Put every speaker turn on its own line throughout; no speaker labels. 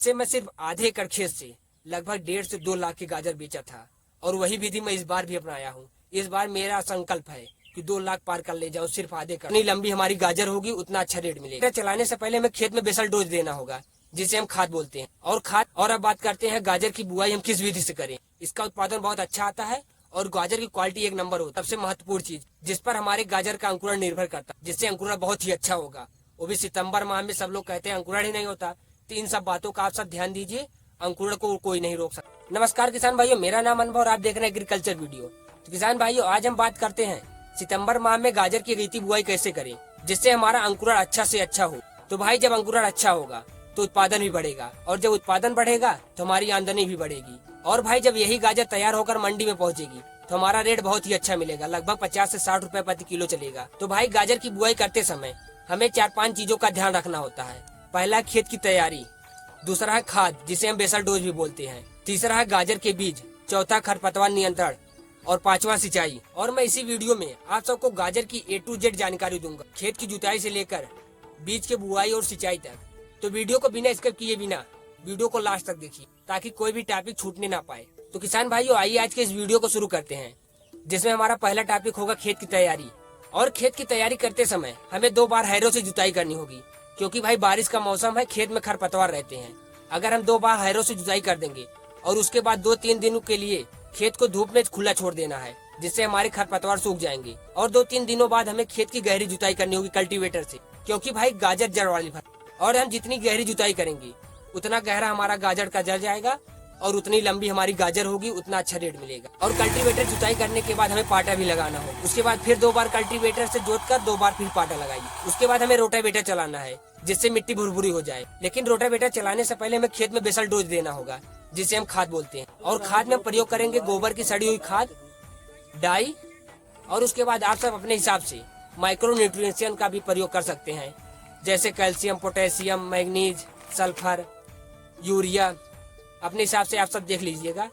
से मैं सिर्फ आधे एकड़ खेत से लगभग 1.5 से 2 लाख के गाजर बेचा था और वही विधि मैं इस बार भी अपनाया हूँ। इस बार मेरा संकल्प है कि 2 लाख पार कर ले जाऊँ सिर्फ आधे एकड़। जितनी लंबी हमारी गाजर होगी उतना अच्छा रेट मिलेगा। चलाने से पहले हमें खेत में बेसल डोज देना होगा जिसे हम खाद बोलते हैं। और अब बात करते हैं गाजर की बुआई हम किस विधि से करें। इसका उत्पादन बहुत अच्छा आता है और गाजर की क्वालिटी एक नंबर होता है। सबसे महत्वपूर्ण चीज जिस पर हमारे गाजर का अंकुरण निर्भर करता है, जिससे अंकुरण बहुत ही अच्छा होगा। वो भी सितंबर माह में सब लोग कहते हैं अंकुरण ही नहीं होता। तो इन सब बातों का आप सब ध्यान दीजिए, अंकुरण को कोई नहीं रोक सकता। नमस्कार किसान भाइयों, मेरा नाम अनुभव और आप देख रहे हैं एग्रीकल्चर वीडियो। तो किसान भाइयों, आज हम बात करते हैं सितंबर माह में गाजर की रीति बुआई कैसे करें जिससे हमारा अंकुरण अच्छा से अच्छा हो। तो भाई, जब अंकुरण अच्छा होगा तो उत्पादन भी बढ़ेगा और जब उत्पादन बढ़ेगा तो हमारी आमदनी भी बढ़ेगी। और भाई, जब यही गाजर तैयार होकर मंडी में पहुंचेगी तो हमारा रेट बहुत ही अच्छा मिलेगा, लगभग 50 से 60 रुपए प्रति किलो चलेगा। तो भाई, गाजर की बुआई करते समय हमें 4-5 चीजों का ध्यान रखना होता है। पहला, खेत की तैयारी। दूसरा है खाद, जिसे हम बेसल डोज भी बोलते हैं। तीसरा है गाजर के बीज। चौथा, खरपतवार नियंत्रण। और 5वां, सिंचाई। और मैं इसी वीडियो में आप सबको गाजर की A to Z जानकारी दूंगा, खेत की जुताई से लेकर बीज के बुआई और सिंचाई तक। तो वीडियो को बिना स्किप किए बिना वीडियो को लास्ट तक देखिए ताकि कोई भी टॉपिक छूटने ना पाए। तो किसान भाइयों, आइए आज के इस वीडियो को शुरू करते हैं, जिसमें हमारा पहला टॉपिक होगा खेत की तैयारी। और खेत की तैयारी करते समय हमें 2 बार हैरो से जुताई करनी होगी, क्योंकि भाई बारिश का मौसम है, खेत में खरपतवार रहते हैं। अगर हम 2 बार हैरो से जुताई कर देंगे और उसके बाद 2-3 दिनों के लिए खेत को धूप में खुला छोड़ देना है, जिससे हमारे खरपतवार सूख जाएंगे। और 2-3 दिनों बाद हमें खेत की गहरी जुताई करनी होगी कल्टीवेटर से, क्योंकि भाई गाजर जड़ वाली फसल। और हम जितनी गहरी जुताई करेंगे उतना गहरा हमारा गाजर का जड़ जाएगा और उतनी लंबी हमारी गाजर होगी, उतना अच्छा रेट मिलेगा। और कल्टीवेटर जुताई करने के बाद हमें पाटा भी लगाना हो। उसके बाद फिर 2 बार कल्टीवेटर से जोतकर 2 बार फिर पाटा लगाइए। उसके बाद हमें रोटावेटर चलाना है, जिससे मिट्टी भुरभुरी हो जाए। लेकिन रोटावेटर चलाने से पहले हमें खेत में बेसल डोज देना होगा, जिसे हम खाद बोलते हैं। और खाद में प्रयोग करेंगे गोबर की सड़ी हुई खाद, डाई। और उसके बाद आप सब अपने हिसाब से माइक्रो न्यूट्रिएंट्स का भी प्रयोग कर सकते हैं, जैसे calcium, potassium, manganese, sulphur, urea. अपने हिसाब से आप सब देख लीजिएगा।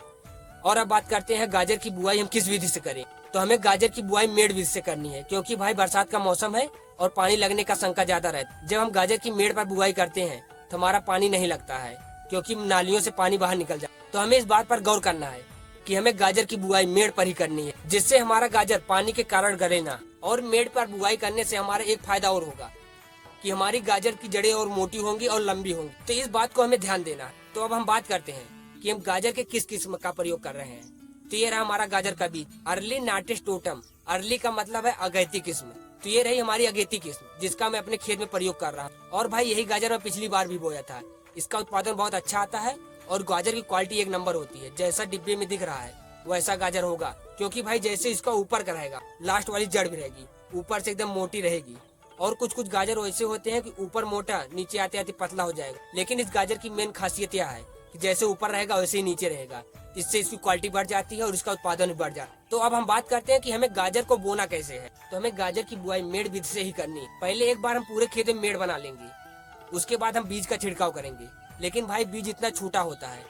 और अब बात करते हैं गाजर की बुआई हम किस विधि से करें। तो हमें गाजर की बुआई मेड़ विधि से करनी है, क्योंकि भाई बरसात का मौसम है और पानी लगने का शंका ज्यादा रहता है। जब हम गाजर की मेड़ पर बुआई करते हैं तो हमारा पानी नहीं लगता है, क्योंकि नालियों से पानी बाहर निकल जाता है। तो हमें इस बात पर गौर करना है कि हमें गाजर की बुआई मेड़ पर ही करनी है, जिससे हमारा गाजर पानी के कारण गले ना। और मेड़ पर बुआई करने से हमारा एक फायदा और होगा कि हमारी गाजर की जड़ें और मोटी होंगी और लंबी होंगी। तो इस बात को हमें ध्यान देना है। तो अब हम बात करते हैं कि हम गाजर के किस किस्म का प्रयोग कर रहे हैं। तो ये रहा हमारा गाजर का बीज, अर्ली नाटिस टोटम। अर्ली का मतलब है अगैती किस्म। तो ये रही हमारी अगैती किस्म, जिसका मैं अपने खेत में प्रयोग कर रहा हूँ। और भाई, यही गाजर मैं पिछली बार भी बोया था। इसका उत्पादन बहुत अच्छा आता है और गाजर की क्वालिटी एक नंबर होती है। जैसा डिब्बे में दिख रहा है वैसा गाजर होगा, क्योंकि भाई जैसे इसका ऊपर का रहेगा, लास्ट वाली जड़ भी रहेगी, ऊपर से एकदम मोटी रहेगी। और कुछ गाजर ऐसे होते हैं कि ऊपर मोटा, नीचे आते आते पतला हो जाएगा। लेकिन इस गाजर की मेन खासियत यह है कि जैसे ऊपर रहेगा वैसे ही नीचे रहेगा। इससे इसकी क्वालिटी बढ़ जाती है और इसका उत्पादन भी बढ़ जाता है। तो अब हम बात करते हैं कि हमें गाजर को बोना कैसे है। तो हमें गाजर की बुआई मेड़ विधि से ही करनी है। पहले एक बार हम पूरे खेत में मेड़ बना लेंगे, उसके बाद हम बीज का छिड़काव करेंगे। लेकिन भाई, बीज इतना छोटा होता है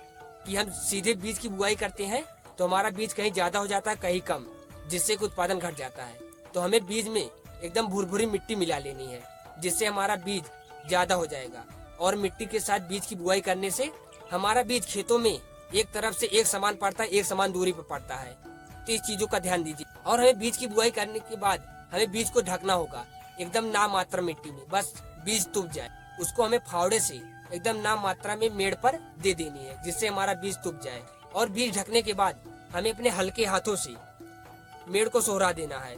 कि हम सीधे बीज की बुआई करते हैं तो हमारा बीज कहीं ज्यादा हो जाता है, कहीं कम, जिससे कि उत्पादन घट जाता है। तो हमें बीज में एकदम भुरभुरी मिट्टी मिला लेनी है, जिससे हमारा बीज ज्यादा हो जाएगा। और मिट्टी के साथ बीज की बुआई करने से हमारा बीज खेतों में एक तरफ से एक समान पड़ता है, एक समान दूरी पर पड़ता है। तो इस चीजों का ध्यान दीजिए। और हमें बीज की बुआई करने के बाद हमें बीज को ढकना होगा एकदम नाम मात्रा मिट्टी में, बस बीज तुप जाए। उसको हमें फावड़े से एकदम नाम मात्रा में मेड़ पर दे देनी है, जिससे हमारा बीज तुप जाए। और बीज ढकने के बाद हमें अपने हल्के हाथों से मेड़ को सोहरा देना है,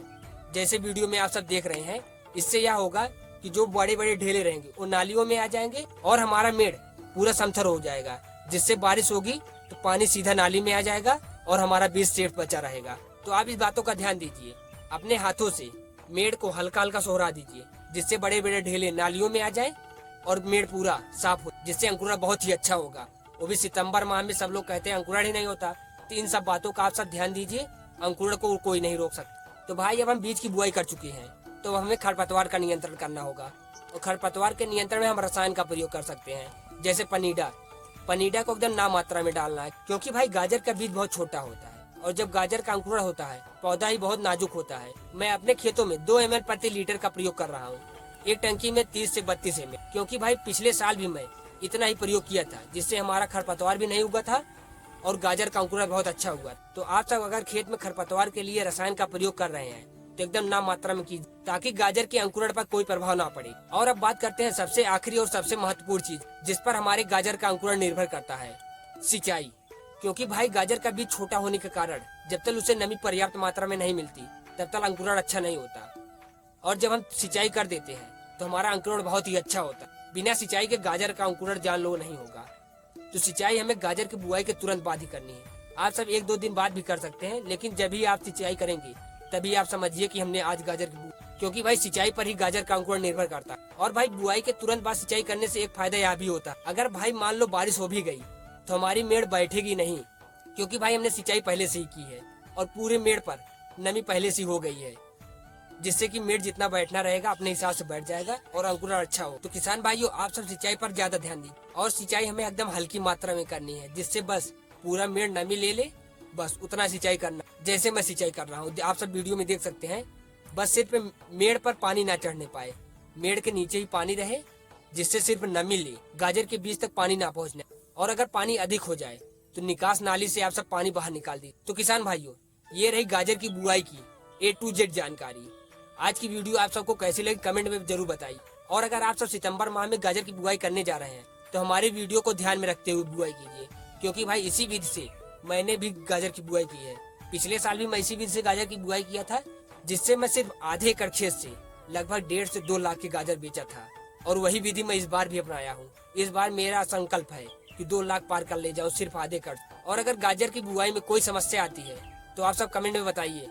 जैसे वीडियो में आप सब देख रहे हैं। इससे यह होगा कि जो बड़े बड़े ढेले रहेंगे वो नालियों में आ जाएंगे और हमारा मेड़ पूरा समथर हो जाएगा, जिससे बारिश होगी तो पानी सीधा नाली में आ जाएगा और हमारा बीज सेफ बचा रहेगा। तो आप इस बातों का ध्यान दीजिए, अपने हाथों से मेड़ को हल्का हल्का सोहरा दीजिए, जिससे बड़े बड़े ढेले नालियों में आ जाए और मेड़ पूरा साफ हो, जिससे अंकुरण बहुत ही अच्छा होगा। वो भी सितंबर माह में सब लोग कहते हैं अंकुरण ही नहीं होता। तो इन सब बातों का आप सब ध्यान दीजिए, अंकुरण को कोई नहीं रोक सकता। तो भाई, अब हम बीज की बुआई कर चुके हैं तो हमें खरपतवार का नियंत्रण करना होगा। और खरपतवार के नियंत्रण में हम रसायन का प्रयोग कर सकते हैं, जैसे पनीडा। पनीडा को एकदम नाम मात्रा में डालना है, क्योंकि भाई गाजर का बीज बहुत छोटा होता है और जब गाजर का अंकुरण होता है पौधा ही बहुत नाजुक होता है। मैं अपने खेतों में 2 ml प्रति लीटर का प्रयोग कर रहा हूँ, एक टंकी में 30 से 32 ml। क्योंकि भाई पिछले साल भी मैं इतना ही प्रयोग किया था, जिससे हमारा खरपतवार भी नहीं उगा था और गाजर का अंकुरण बहुत अच्छा हुआ। तो आप सब अगर खेत में खरपतवार के लिए रसायन का प्रयोग कर रहे हैं तो एकदम नाम मात्रा में कीजिए, ताकि गाजर के अंकुरण पर कोई प्रभाव ना पड़े। और अब बात करते हैं सबसे आखिरी और सबसे महत्वपूर्ण चीज, जिस पर हमारे गाजर का अंकुरण निर्भर करता है, सिंचाई। क्योंकि भाई गाजर का बीज छोटा होने के कारण जब तक उसे नमी पर्याप्त मात्रा में नहीं मिलती तब तक अंकुरण अच्छा नहीं होता। और जब हम सिंचाई कर देते हैं तो हमारा अंकुरण बहुत ही अच्छा होता है। बिना सिंचाई के गाजर का अंकुरण जान लो नहीं होगा। तो सिंचाई हमें गाजर की बुआई के तुरंत बाद ही करनी है। आप सब 1-2 दिन बाद भी कर सकते हैं, लेकिन जब भी आप सिंचाई करेंगे तभी आप समझिए कि हमने आज गाजर की क्योंकि भाई सिंचाई पर ही गाजर का अंकुरण निर्भर करता है। और भाई बुआई के तुरंत बाद सिंचाई करने से एक फायदा यह भी होता है, अगर भाई मान लो बारिश हो भी गई तो हमारी मेड़ बैठेगी नहीं, क्योंकि भाई हमने सिंचाई पहले से ही की है और पूरे मेड़ पर नमी पहले से हो गई है, जिससे कि मेड़ जितना बैठना रहेगा अपने हिसाब से बैठ जाएगा और अंकुरण अच्छा हो। तो किसान भाइयों, आप सब सिंचाई पर ज्यादा ध्यान दीजिए और सिंचाई हमें एकदम हल्की मात्रा में करनी है, जिससे बस पूरा मेड़ नमी ले ले, बस उतना सिंचाई करना। जैसे मैं सिंचाई कर रहा हूँ, आप सब वीडियो में देख सकते हैं, बस सिर्फ मेड़ पर पानी ना चढ़ने पाए, मेड़ के नीचे ही पानी रहे, जिससे सिर्फ नमी ले, गाजर के बीज तक पानी ना पहुँचने। और अगर पानी अधिक हो जाए तो निकास नाली से आप सब पानी बाहर निकाल दी। तो किसान भाइयों, ये रही गाजर की बुआई की A to Z जानकारी। आज की वीडियो आप सबको कैसी लगी कमेंट में जरूर बताइए। और अगर आप सब सितंबर माह में गाजर की बुआई करने जा रहे हैं तो हमारे वीडियो को ध्यान में रखते हुए बुआई कीजिए, क्योंकि भाई इसी विधि से मैंने भी गाजर की बुआई की है। पिछले साल भी मैं इसी विधि से गाजर की बुआई किया था, जिससे मैं सिर्फ आधे एकड़ खेत से लगभग 1.5 से 2 लाख के गाजर बेचा था। और वही विधि मैं इस बार भी अपनाया हूँ। इस बार मेरा संकल्प है कि 2 लाख पार कर ले जाऊँ सिर्फ आधे एकड़। और अगर गाजर की बुआई में कोई समस्या आती है तो आप सब कमेंट में बताइए,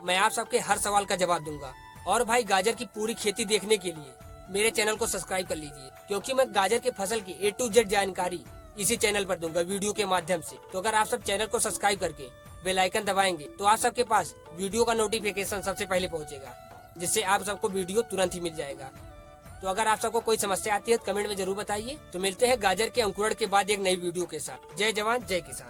मैं आप सबके हर सवाल का जवाब दूंगा। और भाई गाजर की पूरी खेती देखने के लिए मेरे चैनल को सब्सक्राइब कर लीजिए, क्योंकि मैं गाजर के फसल की A to Z जानकारी इसी चैनल पर दूंगा वीडियो के माध्यम से। तो अगर आप सब चैनल को सब्सक्राइब करके बेल आइकन दबाएंगे तो आप सबके पास वीडियो का नोटिफिकेशन सबसे पहले पहुंचेगा, जिससे आप सबको वीडियो तुरंत ही मिल जाएगा। तो अगर आप सबको कोई समस्या आती है तो कमेंट में जरूर बताइए। तो मिलते हैं गाजर के अंकुरण के बाद एक नई वीडियो के साथ। जय जवान जय किसान।